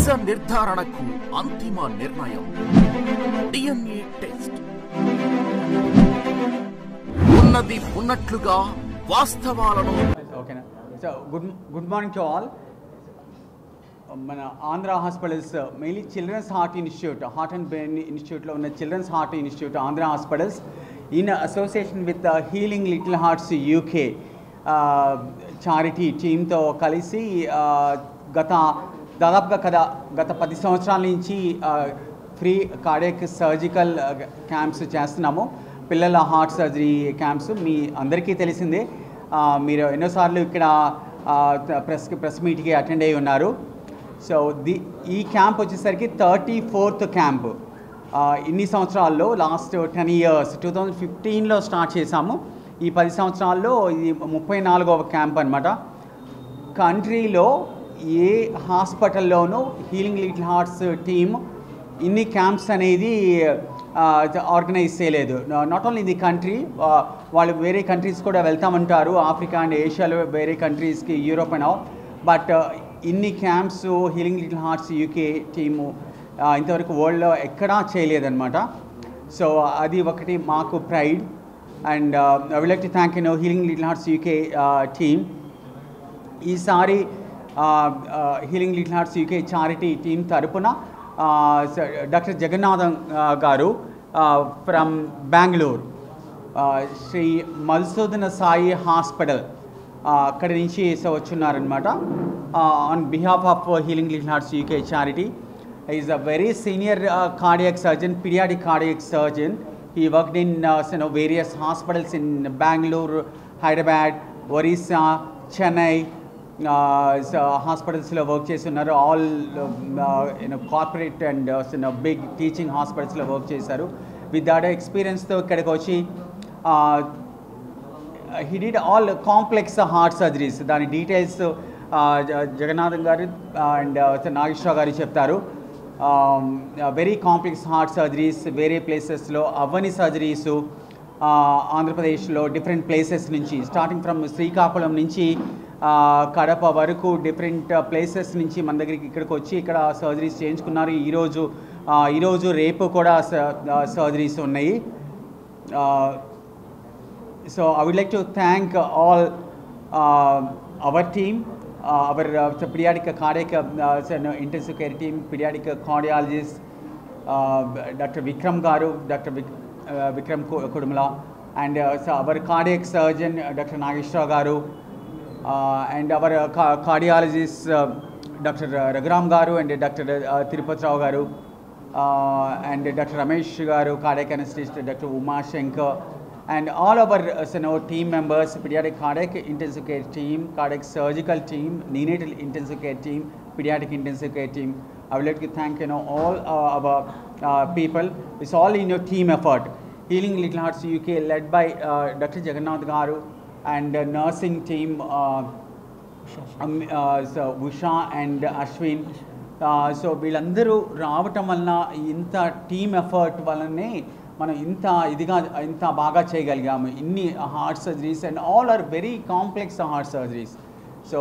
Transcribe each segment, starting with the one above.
నిజ నిర్ధారణకు అంతిమ నిర్ణయం DNA టెస్ట్. ఉన్నది ఉన్నట్లుగా వాస్తవాలను. ఓకేనా? So good morning to all. మన Andhra hospitals mainly children's heart institute, heart and brain ఇన్స్టిట్యూట్లో ఉన్న children's heart institute Andhra hospitals in association with healing little hearts UK charity టీమ్తో కలిసి దాదాపుగా గత 10 సంవత్సరాల నుంచి ఫ్రీ కార్డియాక్ సర్జికల్ క్యాంప్స్ చేస్తున్నాము. పిల్లల హార్ట్ సర్జరీ క్యాంప్స్ మీ అందరికీ తెలిసిందే. మీరు ఎన్నోసార్లు ఇక్కడ ప్రెస్ మీట్కి అటెండ్ అయ్యి ఉన్నారు. సో ఈ క్యాంప్ వచ్చేసరికి 34th క్యాంప్. ఇన్ని సంవత్సరాల్లో లాస్ట్ 10 years 2015లో స్టార్ట్ చేశాము. ఈ 10 సంవత్సరాల్లో ఇది 34వ క్యాంప్ అనమాట. కంట్రీలో ఏ హాస్పిటల్లోనూ హీలింగ్ లిటిల్ హార్ట్స్ టీమ్ ఇన్ని క్యాంప్స్ అనేది ఆర్గనైజ్ చేయలేదు. Not only in the country, వాళ్ళు వేరే కంట్రీస్ కూడా వెళ్తామంటారు, ఆఫ్రికా అండ్ ఏషియాలో వేరే కంట్రీస్కి, యూరోప్ అండ్ ఆల్. బట్ ఇన్ని camps healing little hearts UK team ఇంతవరకు వరల్డ్లో ఎక్కడా చేయలేదన్నమాట. సో అది ఒకటి మాకు pride. And I would like to thank healing little hearts UK team. ఈసారి healing little hearts UK charity team తరపున doctor Jagannathan garu from Bengaluru, Shri Madhusudana Sai hospital అక్కడి నుంచి వచ్చున్నారనమాట. On behalf of healing little hearts UK charity. Is a very senior cardiac surgeon, pediatric cardiac surgeon. He worked in various hospitals in Bangalore, Hyderabad, Orissa, Chennai. హాస్పిటల్స్లో work చేస్తున్నారు. All corporate and big teaching హాస్పిటల్స్లో work చేశారు. With that ఎక్స్పీరియన్స్తో ఇక్కడికి వచ్చి he did all complex heart surgeries. దాని details Jagannathan గారు and Nageswararao గారు చెప్తారు. వెరీ కాంప్లెక్స్ హార్ట్ సర్జరీస్ వేరే ప్లేసెస్లో అవ్వని సర్జరీసు ఆంధ్రప్రదేశ్లో డిఫరెంట్ ప్లేసెస్ నుంచి, స్టార్టింగ్ ఫ్రమ్ శ్రీకాకుళం నుంచి కడప వరకు డిఫరెంట్ ప్లేసెస్ నుంచి మన దగ్గరికి ఇక్కడికి వచ్చి ఇక్కడ సర్జరీస్ చేయించుకున్నారు. ఈరోజు రేపు కూడా సర్జరీస్ ఉన్నాయి. So I would like to thank all our team, our pediatric cardiac intensive care team, pediatric cardiologist Dr. Vikram Garu, Dr. Vikram Kudumala, and our cardiac surgeon Dr. Nageshwara Garu, and our cardiologist Dr. Raghuram Garu and Dr. Tirupati Rao Garu, and Dr. Ramesh Garu, cardiac anesthetist Dr. Uma Shankar, and all our team members, pediatric cardiac intensive care team, cardiac surgical team, neonatal intensive care team, pediatric intensive care team. I would like to thank all our people. It's all in your team effort. Healing Little Hearts UK led by Dr. Jagannath Garu and nursing team Usha and Ashwin. So వీళ్ళందరూ రావటం వలన ఇంత team effort వలనే మనం ఇంత బాగా చేయగలిగాము. ఇన్ని heart surgeries and all are very complex heart surgeries. So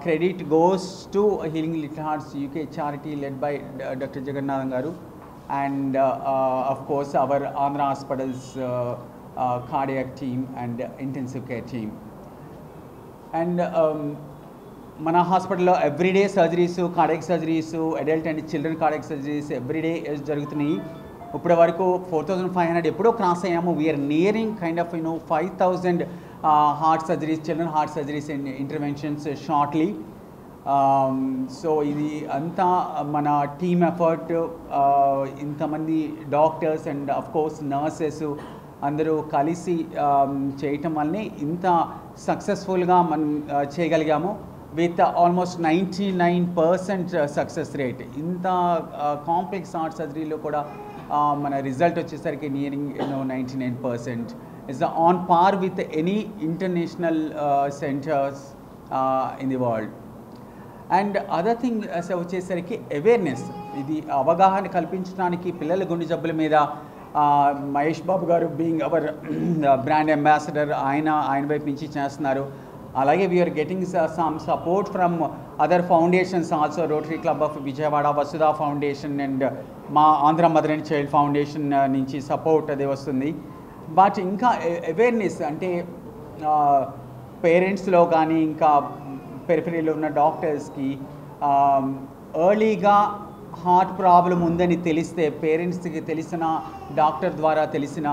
credit goes to healing little hearts UK charity led by doctor Jagannathan గారు and of course our Andhra hospitals cardiac team and intensive care team. And మన హాస్పిటల్లో everyday surgeries, cardiac surgeries, adult and children cardiac surgeries everyday జరుగుతున్నాయి. ఇప్పటి వరకు 4,500 ఎప్పుడో cross అయ్యాము. We are nearing kind of 5,000 heart surgeries, children heart surgeries and interventions shortly. So ఇది అంతా మన టీమ్ ఎఫర్ట్. ఇంతమంది doctors and of course nurses అందరూ కలిసి చేయటం వల్లనే ఇంత సక్సెస్ఫుల్గా మనం చేయగలిగాము. With almost 99% success rate. ఇంత కాంప్లెక్స్ హార్ట్ సర్జరీలో కూడా మన రిజల్ట్ వచ్చేసరికి nearing 99%. It's on par with any international centres in the world. And other thing వచ్చేసరికి అవేర్నెస్. ఇది అవగాహన కల్పించడానికి పిల్లల గుండె జబ్బుల మీద మహేష్ బాబు గారు బీయింగ్ అవర్ బ్రాండ్ అంబాసిడర్, ఆయన వైపు నుంచి చేస్తున్నారు. అలాగే we're getting some support from other foundations also, Rotary Club of Vijayawada, Vasudha Foundation and మా Andhra mother and child foundation నుంచి సపోర్ట్ అదే వస్తుంది. బట్ ఇంకా అవేర్నెస్ అంటే పేరెంట్స్లో కానీ ఇంకా పెరిఫరీలో ఉన్న డాక్టర్స్కి ఎర్లీగా హార్ట్ ప్రాబ్లం ఉందని తెలిస్తే, పేరెంట్స్కి తెలిసిన డాక్టర్ ద్వారా తెలిసిన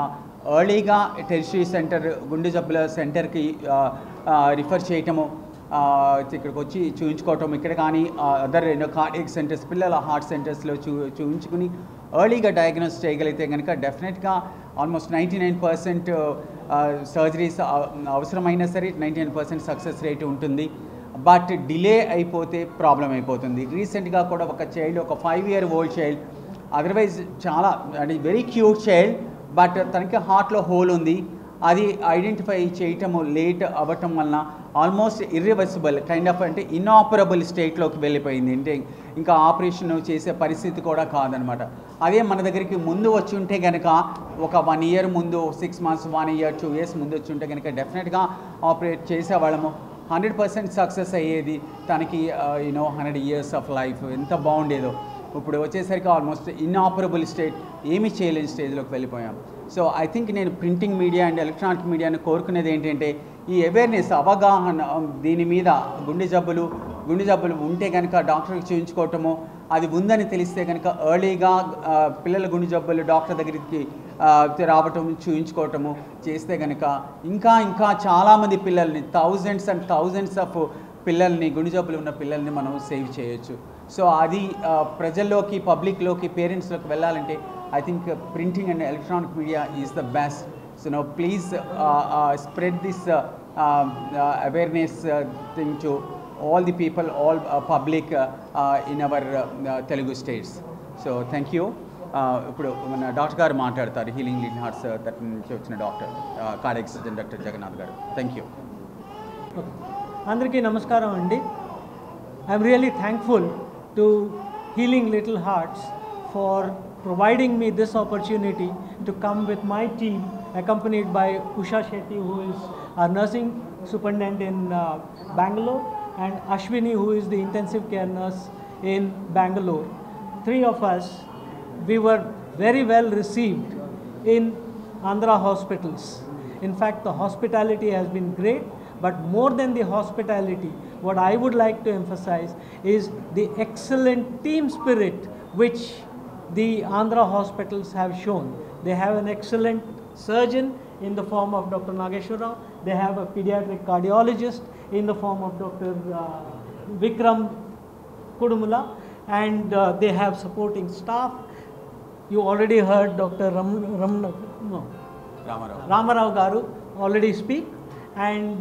ఎర్లీగా టెరిషరీ సెంటర్, గుండె జబ్బుల సెంటర్కి రిఫర్ చేయటము, ఇక్కడికి వచ్చి చూపించుకోవటం, ఇక్కడ కానీ అదర్ కార్డియాక్ సెంటర్స్, పిల్లల హార్ట్ సెంటర్స్లో చూపించుకుని ఎర్లీగా డయాగ్నోస్ చేయగలిగితే కనుక డెఫినెట్గా ఆల్మోస్ట్ 99% సర్జరీస్ అవసరమైనా సరే 99% సక్సెస్ రేట్ ఉంటుంది. బట్ డిలే అయిపోతే ప్రాబ్లం అయిపోతుంది. రీసెంట్గా కూడా ఒక చైల్డ్, ఒక 5-year-old చైల్డ్, అదర్వైజ్ చాలా అంటే వెరీ క్యూట్ చైల్డ్, బట్ తనకి హార్ట్లో హోల్ ఉంది. అది ఐడెంటిఫై చేయటము లేట్ అవ్వటం వలన ఆల్మోస్ట్ ఇర్రివర్సిబుల్ కైండ్ ఆఫ్ అంటే ఇనాపరబుల్ స్టేట్లోకి వెళ్ళిపోయింది. అంటే ఇంకా ఆపరేషన్ చేసే పరిస్థితి కూడా కాదనమాట. అదే మన దగ్గరికి ముందు వచ్చి ఉంటే కనుక ఒక 1 year ముందు, 6 months, 1 year, 2 years ముందు వచ్చి ఉంటే కనుక డెఫినెట్గా ఆపరేట్ చేసేవాళ్ళము. 100% సక్సెస్ అయ్యేది. తనకి 100 years ఆఫ్ లైఫ్ ఎంత బాగుండేదో. ఇప్పుడు వచ్చేసరికి ఆల్మోస్ట్ ఇనాపరబుల్ స్టేట్, ఏమీ చేయలేని స్టేజ్లోకి వెళ్ళిపోయాం. సో ఐ థింక్ నేను ప్రింటింగ్ మీడియా అండ్ ఎలక్ట్రానిక్ మీడియాను కోరుకునేది ఏంటంటే ఈ అవేర్నెస్, అవగాహన దీని మీద, గుండె జబ్బులు ఉంటే కనుక డాక్టర్కి చూపించుకోవటము, అది ఉందని తెలిస్తే కనుక ఎర్లీగా పిల్లల గుండె జబ్బులు డాక్టర్ దగ్గరికి రావటం, చూపించుకోవటము చేస్తే కనుక ఇంకా చాలామంది పిల్లల్ని, థౌజండ్స్ అండ్ థౌజండ్స్ ఆఫ్ పిల్లల్ని, గుండె జబ్బులు ఉన్న పిల్లల్ని మనం సేవ్ చేయొచ్చు. సో అది ప్రజల్లోకి, పబ్లిక్లోకి, పేరెంట్స్లోకి వెళ్ళాలంటే I think printing and electronic media is the best. So now please spread this awareness thing to all the people, all public in our Telugu states. So thank you. ఇప్పుడు మన doctor గారు మాట్లాడతారు, healing little hearts తరఫు నుంచి వచ్చిన doctor, cardiac surgeon doctor Jagannath garu. Thank you. అందరికీ నమస్కారం అండి. I'm really thankful to healing little hearts for providing me this opportunity to come with my team, accompanied by Usha Shetty, who is our nursing superintendent in Bangalore, and Ashwini, who is the intensive care nurse in Bangalore. 3 of us, we were very well received in Andhra hospitals. In fact, the hospitality has been great, but more than the hospitality, what I would like to emphasize is the excellent team spirit which the Andhra hospitals have shown. They have an excellent surgeon in the form of Dr. Nageshwar Rao. They have a pediatric cardiologist in the form of Dr. Vikram Kudumula, and they have supporting staff. You already heard Dr. Ramarao Garu already speak, and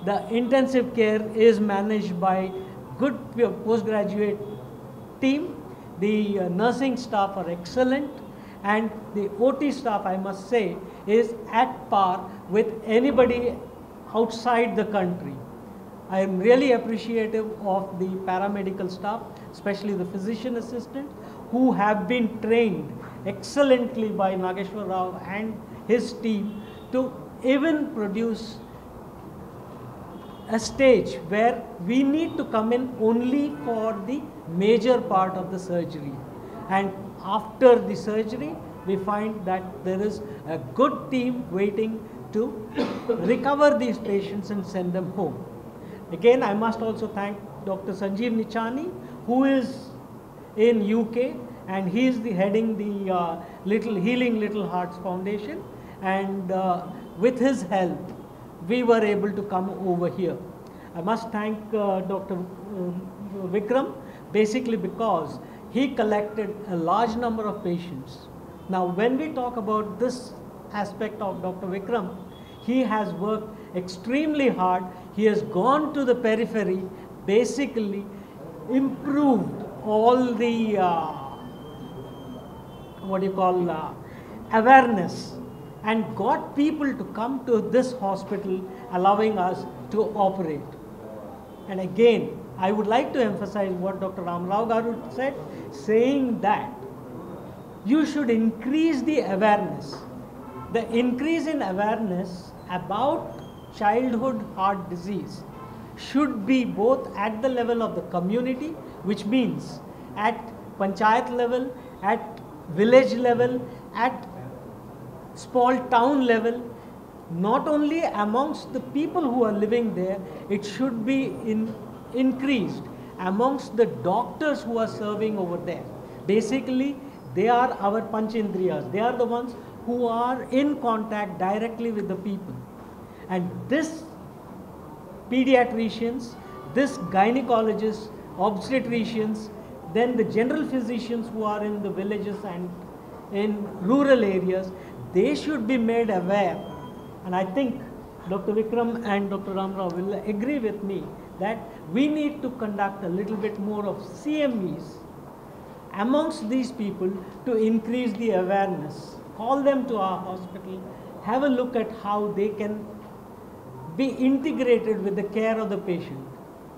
the intensive care is managed by good postgraduate team. The nursing staff are excellent, and the OT staff, I must say, is at par with anybody outside the country. I am really appreciative of the paramedical staff, especially the physician assistant, who have been trained excellently by Nageshwar Rao and his team to even produce a stage where we need to come in only for the major part of the surgery, and after the surgery we find that there is a good team waiting to recover these patients and send them home. Again, I must also thank Dr. Sanjeev Nichani, who is in UK, and he is heading the Healing Little Hearts Foundation, and with his help we were able to come over here. I must thank Dr. Vikram, basically because he collected a large number of patients. Now when we talk about this aspect of Dr. Vikram, he has worked extremely hard. He has gone to the periphery, basically improved all the awareness, and got people to come to this hospital, allowing us to operate. And again, I would like to emphasize what Dr. Ramarao Garu said, saying that you should increase the awareness. The increase in awareness about childhood heart disease should be both at the level of the community, which means at panchayat level, at village level, at small town level, not only amongst the people who are living there, it should be increased amongst the doctors who are serving over there. Basically, they are our panchendriyas. They are the ones who are in contact directly with the people. And this pediatricians, this gynecologists, obstetricians, then the general physicians who are in the villages and in rural areas, they should be made aware. And I think Dr. Vikram and Dr. Ramarao will agree with me that we need to conduct a little bit more of CMEs amongst these people to increase the awareness. Call them to our hospital, have a look at how they can be integrated with the care of the patient.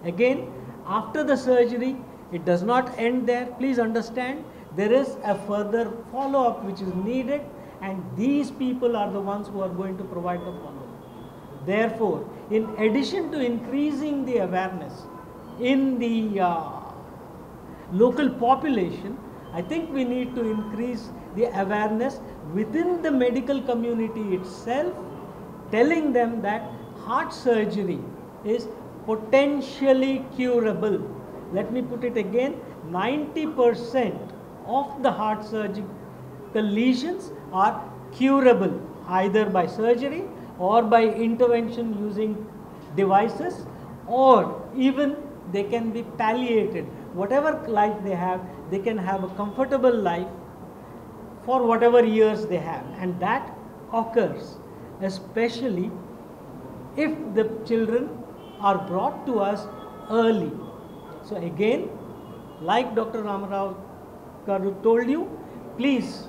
Again, after the surgery, it does not end there. Please understand, there is a further follow-up which is needed, and these people are the ones who are going to provide the follow-up. Therefore, in addition to increasing the awareness in the local population, I think we need to increase the awareness within the medical community itself, telling them that heart surgery is potentially curable. Let me put it again, 90% of the heart surgical lesions are curable either by surgery or by intervention using devices, or even they can be palliated. Whatever life they have, they can have a comfortable life for whatever years they have, and that occurs especially if the children are brought to us early. So again, like Dr. Ramarao Garu told you, please,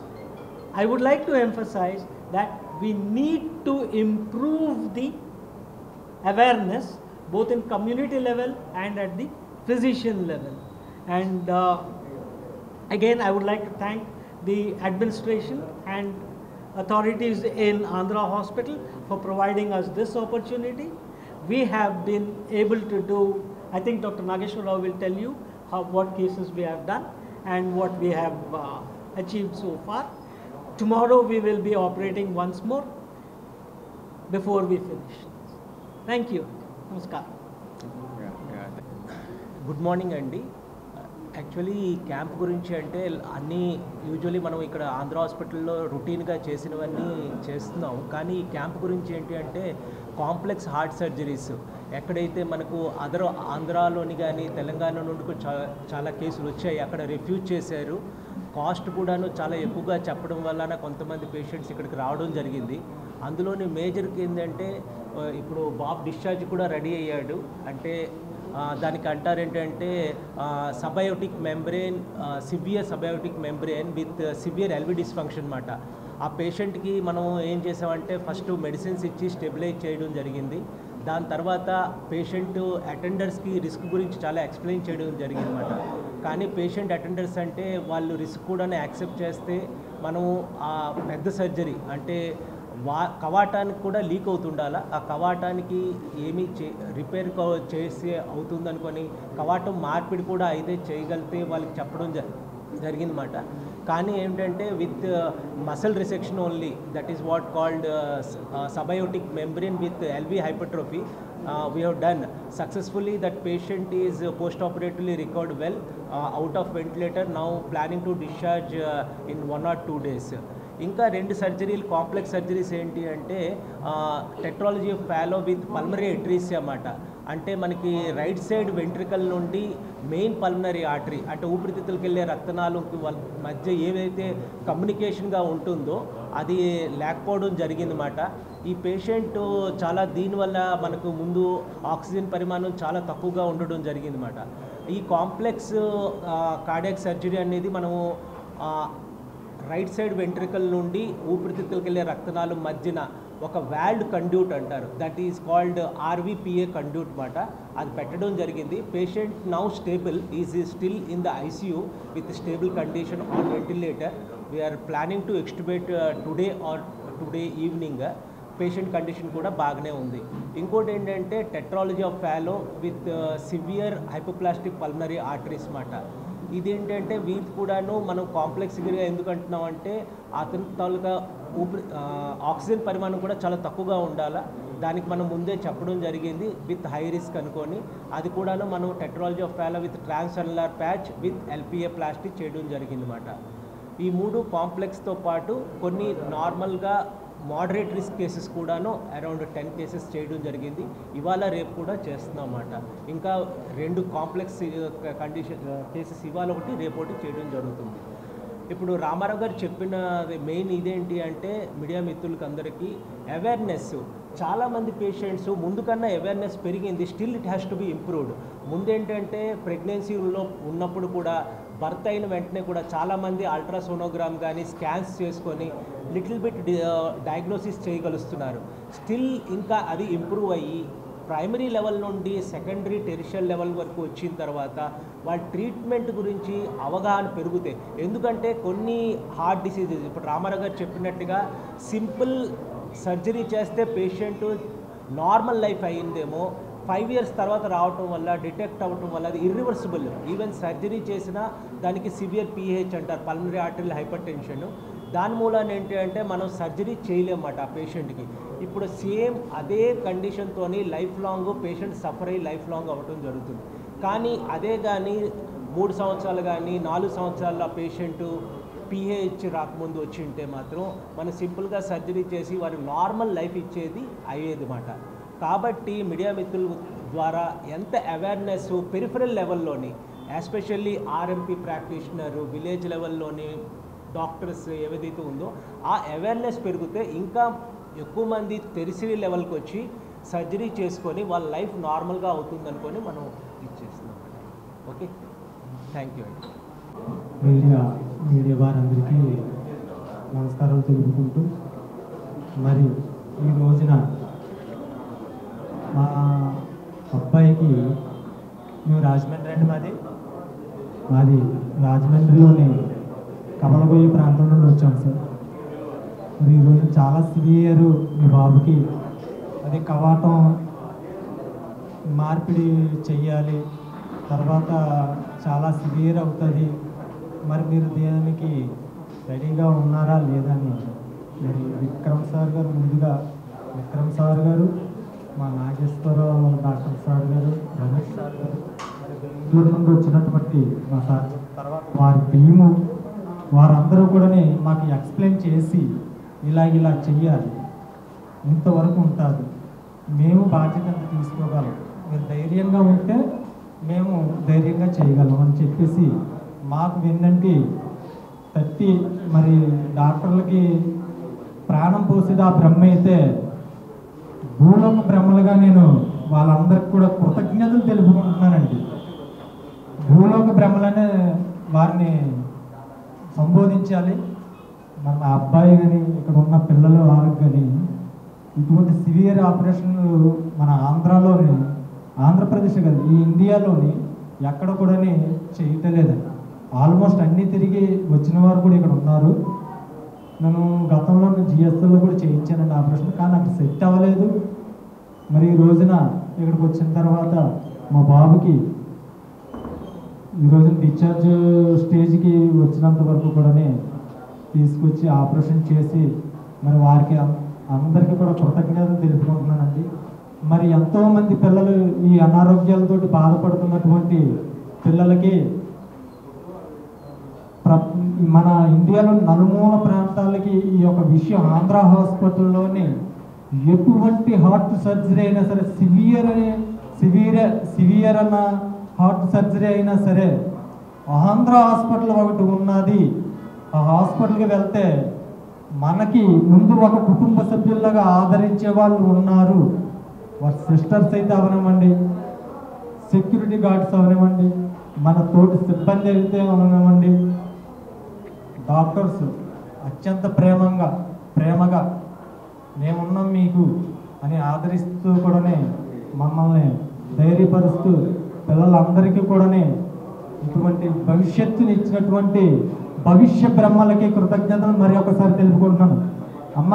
I would like to emphasize that we need to improve the awareness both in community level and at the physician level. And again, I would like to thank the administration and authorities in Andhra Hospital for providing us this opportunity. We have been able to do, I think Dr. Nageshwar Rao will tell you what cases we have done and what we have achieved so far. Tomorrow we will be operating once more before we finish. Thank you. Namaskar. Good morning అండి. Actually ఈ camp గురించి అంటే అన్నీ usually మనం ఇక్కడ ఆంధ్ర హాస్పిటల్లో రొటీన్గా చేసినవన్నీ చేస్తున్నాం. కానీ ఈ క్యాంప్ గురించి ఏంటి అంటే కాంప్లెక్స్ హార్ట్ సర్జరీస్ ఎక్కడైతే మనకు ఆంధ్రాలోని కానీ తెలంగాణ నుండి చాలా కేసులు వచ్చాయి, అక్కడ రిఫ్యూజ్ చేశారు. కాస్ట్ కూడాను చాలా ఎక్కువగా చెప్పడం వలన కొంతమంది పేషెంట్స్ ఇక్కడికి రావడం జరిగింది. అందులోని మేజర్కి ఏంటంటే ఇప్పుడు బాబు డిశ్చార్జ్ కూడా రెడీ అయ్యాడు. అంటే దానికి అంటారు ఏంటంటే subaortic membrane, severe subaortic membrane with severe LV dysfunction అన్నమాట. ఆ పేషెంట్కి మనం ఏం చేసామంటే ఫస్ట్ మెడిసిన్స్ ఇచ్చి స్టెబిలైజ్ చేయడం జరిగింది. దాని తర్వాత పేషెంట్ అటెండర్స్కి రిస్క్ గురించి చాలా ఎక్స్ప్లెయిన్ చేయడం జరిగిందన్నమాట. కానీ పేషెంట్ అటెండర్స్ అంటే వాళ్ళు రిస్క్ కూడా యాక్సెప్ట్ చేస్తే మనం ఆ పెద్ద సర్జరీ అంటే కవాటానికి కూడా లీక్ అవుతుండాలా, ఆ కవాటానికి ఏమీ రిపేర్ చేసి అవుతుందనుకొని కవాటం మార్పిడి కూడా అయితే చేయగలిగితే వాళ్ళకి చెప్పడం జరిగిందన్నమాట. కానీ ఏంటంటే with muscle resection only, that is what called subaortic membrane with LV hypertrophy we have done successfully. That patient is post-operatively recovered well, out of ventilator, now planning to discharge in 1 or 2 days. ఇంకా 2 సర్జరీలు complex surgeries ఏంటి అంటే tetralogy of Fallot with pulmonary atresia అన్నమాట. అంటే మనకి right side ventricle నుండి main pulmonary artery అంటే ఊపిరితిత్తులకు వెళ్ళే రక్తనాళాలకు మధ్య ఏదైతే కమ్యూనికేషన్గా ఉంటుందో అది లేకపోవడం జరిగిందన్నమాట. ఈ పేషెంట్ చాలా దీనివల్ల మనకు ముందు ఆక్సిజన్ పరిమాణం చాలా తక్కువగా ఉండడం జరిగిందన్నమాట. ఈ కాంప్లెక్స్ కార్డియాక్ సర్జరీ అనేది మనము రైట్ సైడ్ వెంట్రికల్ నుండి ఊపిరితిత్తులకు వెళ్ళే రక్తనాళం మధ్యన ఒక వాల్డ్ కండ్యూట్ అంటారు, that is called RVPA conduit అన్నమాట. అది పెట్టడం జరిగింది. Patient now stable, is still in the ICU with stable condition on ventilator. We are planning to extubate today or today evening. Patient condition కూడా బాగానే ఉంది. ఇంకోటి ఏంటంటే tetralogy of Fallot with severe hypoplastic pulmonary arteries మాట. ఇదేంటంటే వీటి కూడాను మనం కాంప్లెక్స్గా ఎందుకు అంటున్నామంటే అతని తాలూకా ఆక్సిజన్ పరిమాణం కూడా చాలా తక్కువగా ఉండాలా, దానికి మనం ముందే చెప్పడం జరిగింది విత్ హై రిస్క్ అనుకొని. అది కూడాను మనం tetralogy of Fallot with transannular patch with LPA plasty చేయడం జరిగింది అన్నమాట. ఈ 3 కాంప్లెక్స్తో పాటు కొన్ని నార్మల్గా మోడరేట్ రిస్క్ కేసెస్ కూడాను అరౌండ్ 10 కేసెస్ చేయడం జరిగింది. ఇవాళ రేపు కూడా చేస్తున్నాం అన్నమాట. ఇంకా 2 కాంప్లెక్స్ కండిషన్ కేసెస్ ఇవాళ ఒకటి రేపు ఒకటి చేయడం జరుగుతుంది. ఇప్పుడు రామారావు గారు చెప్పిన మెయిన్ ఇదేంటి అంటే మీడియా మిత్రులకి అందరికీ అవేర్నెస్. చాలామంది పేషెంట్స్ ముందు కన్నా అవేర్నెస్ పెరిగింది, still it has to be improved. ముందేంటంటే ప్రెగ్నెన్సీలో ఉన్నప్పుడు కూడా బర్త్ అయిన వెంటనే కూడా చాలామంది అల్ట్రాసోనోగ్రామ్ కానీ స్కాన్స్ చేసుకొని లిటిల్ బిట్ డయాగ్నోసిస్ చేయగలుస్తున్నారు. స్టిల్ ఇంకా అది ఇంప్రూవ్ అయ్యి ప్రైమరీ లెవెల్ నుండి సెకండరీ టెరిషియల్ లెవెల్ వరకు వచ్చిన తర్వాత వాళ్ళ ట్రీట్మెంట్ గురించి అవగాహన పెరుగుతాయి. ఎందుకంటే కొన్ని హార్ట్ డిసీజెస్ ఇప్పుడు రామారావు గారు చెప్పినట్టుగా సింపుల్ సర్జరీ చేస్తే పేషెంట్ నార్మల్ లైఫ్ అయ్యిందేమో 5 years తర్వాత రావటం వల్ల డిటెక్ట్ అవ్వటం వల్ల అది ఇర్రివర్సిబుల్. ఈవెన్ సర్జరీ చేసినా దానికి సివియర్ పిహెచ్ అంటారు, పల్మనరీ ఆర్టరీల్ హైపర్ టెన్షన్. దాని మూలాన ఏంటి అంటే మనం సర్జరీ చేయలేమన్నమాట ఆ పేషెంట్కి. ఇప్పుడు సేమ్ అదే కండిషన్తో లైఫ్ లాంగ్ పేషెంట్ సఫర్ అయ్యి లైఫ్ లాంగ్ అవ్వటం జరుగుతుంది. కానీ అదే కానీ 3 సంవత్సరాలు కానీ 4 సంవత్సరాల పేషెంట్ పిహెచ్ రాకముందు వచ్చి ఉంటే మాత్రం మనం సింపుల్గా సర్జరీ చేసి వారి నార్మల్ లైఫ్ ఇచ్చేది అయ్యేది మాట. కాబట్టి మీడియా మిత్రుల ద్వారా ఎంత అవేర్నెస్ పెరిఫరల్ లెవెల్లోని ఎస్పెషల్లీ ఆర్ఎంపీ ప్రాక్టీషనర్ విలేజ్ లెవెల్లోని డాక్టర్స్ ఏదైతే ఉందో ఆ అవేర్నెస్ పెరిగితే ఇంకా ఎక్కువ మంది టెరిషరీ లెవెల్కి వచ్చి సర్జరీ చేసుకొని వాళ్ళ లైఫ్ నార్మల్గా అవుతుందనుకొని మనం ఇచ్చేస్తున్నాం. ఓకే, థ్యాంక్ యూ అండి. మీడియా వారందరికీ నమస్కారాలు తెలుపుకుంటూ మరి ఈ రోజున మా అబ్బాయికి మేము రాజమండ్రి అండి మాది రాజమండ్రిలోని కమలగొయ్య ప్రాంతం నుండి వచ్చాం సార్. మరి ఈరోజు చాలా సివియర్ మీ బాబుకి అది కవాటం మార్పిడి చెయ్యాలి, తర్వాత చాలా సివియర్ అవుతుంది. మరి మీరు దేనికి రెడీగా ఉన్నారా లేదా అని మరి విక్రమ్ సార్ గారు ముందుగా విక్రమ్ సార్ గారు, మా నాగేశ్వరరావు డాక్టర్ సార్ గారు, రమేష్ సార్ గారు, మరి బెంగళూరు నుండి వచ్చినటువంటి మా సార్ తర్వాత వారి టీము వారందరూ కూడా మాకు ఎక్స్ప్లెయిన్ చేసి ఇలా చెయ్యాలి, ఇంతవరకు ఉంటుంది, మేము బాధ్యత తీసుకోగలం, మీరు ధైర్యంగా ఉంటే మేము ధైర్యంగా చేయగలం అని చెప్పేసి మాకు విన్నంటి తట్టి మరి డాక్టర్లకి ప్రాణం పోసేది ఆ బ్రహ్మ అయితే భూలోక బ్రహ్మలుగా నేను వాళ్ళందరికీ కూడా కృతజ్ఞతలు తెలుపుకుంటున్నానండి. భూలోక బ్రహ్మలనే వారిని సంబోధించాలి. మరి నా అబ్బాయి కానీ ఇక్కడ ఉన్న పిల్లలు వారికి కానీ ఇటువంటి సివియర్ ఆపరేషన్లు మన ఆంధ్రప్రదేశ్ కాదు ఈ ఇండియాలోని ఎక్కడ కూడా చేయటం లేదండి. ఆల్మోస్ట్ అన్నీ తిరిగి వచ్చిన వారు కూడా ఇక్కడ ఉన్నారు. నేను గతంలో జిఎస్ఎల్లో కూడా చేయించానండి ఆపరేషన్, కానీ నాకు సెట్ అవ్వలేదు. మరి ఈ రోజున ఇక్కడికి వచ్చిన తర్వాత మా బాబుకి ఈ రోజున డిశ్చార్జ్ స్టేజ్కి వచ్చినంత వరకు కూడా తీసుకొచ్చి ఆపరేషన్ చేసి మరి వారికి అందరికీ కూడా కృతజ్ఞతలు తెలుపుకుంటున్నానండి. మరి ఎంతోమంది పిల్లలు ఈ అనారోగ్యాలతో బాధపడుతున్నటువంటి పిల్లలకి మన ఇండియాలో నలుమూల ప్రాంతాలకి ఈ యొక్క విషయం ఆంధ్ర హాస్పిటల్లోని ఎటువంటి హార్ట్ సర్జరీ అయినా సరే సివియర్ అన్న హార్ట్ సర్జరీ అయినా సరే ఆంధ్ర హాస్పిటల్ ఒకటి ఉన్నది. ఆ హాస్పిటల్కి వెళ్తే మనకి ముందు ఒక కుటుంబ సభ్యుల్లాగా ఆదరించే వాళ్ళు ఉన్నారు. వారి సిస్టర్స్ అయితే అవనివ్వండి, సెక్యూరిటీ గార్డ్స్ అవనివ్వండి, మన తోటి సిబ్బంది అయితే అవనివ్వండి, డాక్టర్స్ అత్యంత ప్రేమగా మేమున్నాం మీకు అని ఆదరిస్తూ కూడా మమ్మల్ని ధైర్యపరుస్తూ పిల్లలందరికీ కూడా ఇటువంటి భవిష్యత్తుని ఇచ్చినటువంటి భవిష్య బ్రహ్మలకి కృతజ్ఞతలు మరి ఒకసారి తెలుపుకుంటున్నాను. అమ్మ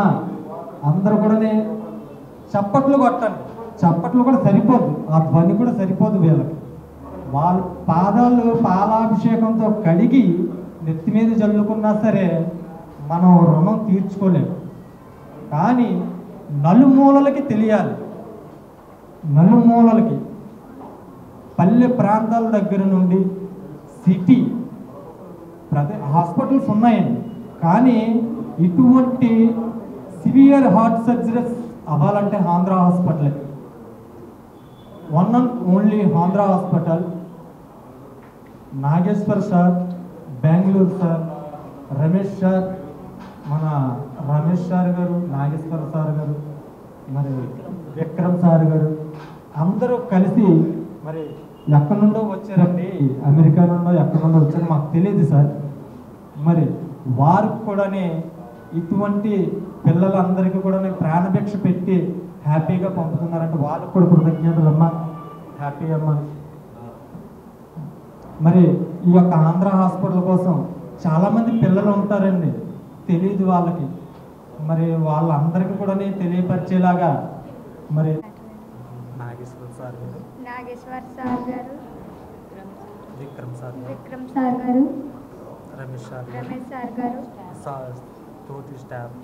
అందరూ కూడా చప్పట్లు కొట్టండి. చప్పట్లు కూడా సరిపోదు, ఆ ధ్వని కూడా సరిపోదు వీళ్ళకి. వాళ్ళ పాదాలు పాలాభిషేకంతో కడిగి నెత్తి మీద జల్లుకున్నా సరే మనం రుణం తీర్చుకోలేము. కానీ నలుమూలలకి తెలియాలి, నలుమూలలకి పల్లె ప్రాంతాల దగ్గర నుండి సిటీ హాస్పిటల్స్ ఉన్నాయండి, కానీ ఇటువంటి సివియర్ హార్ట్ సర్జరీస్ అవ్వాలంటే Andhra hospital, one and only Andhra hospital. Nageswar sir Bengaluru sir, Ramesh sir, మన రమేష్ సార్ గారు, నాగేశ్వర్ సార్ గారు, మరి విక్రమ్ సార్ గారు అందరూ కలిసి మరి ఎక్కడి నుండో వచ్చారండి, అమెరికా నుండో ఎక్కడి నుండో వచ్చారో మాకు తెలియదు సార్. మరి వారికి కూడా ఇటువంటి పిల్లలందరికీ కూడా ప్రాణభిక్ష పెట్టి హ్యాపీగా పంపుతున్నారంటే వాళ్ళకు కూడా కృతజ్ఞతలు అమ్మా, హ్యాపీ అమ్మా. మరి ఈ యొక్క ఆంధ్ర హాస్పిటల్ కోసం చాలామంది పిల్లలు ఉంటారండి, తెలియదు వాళ్ళకి. మరి వాళ్ళందరికీ కూడా తెలియపరిచేలాగా మరి నాగేశ్వర్ సార్ గారు, విక్రమ్ సార్ గారు, రమేష్ సార్ గారు, తోటి స్టాఫ్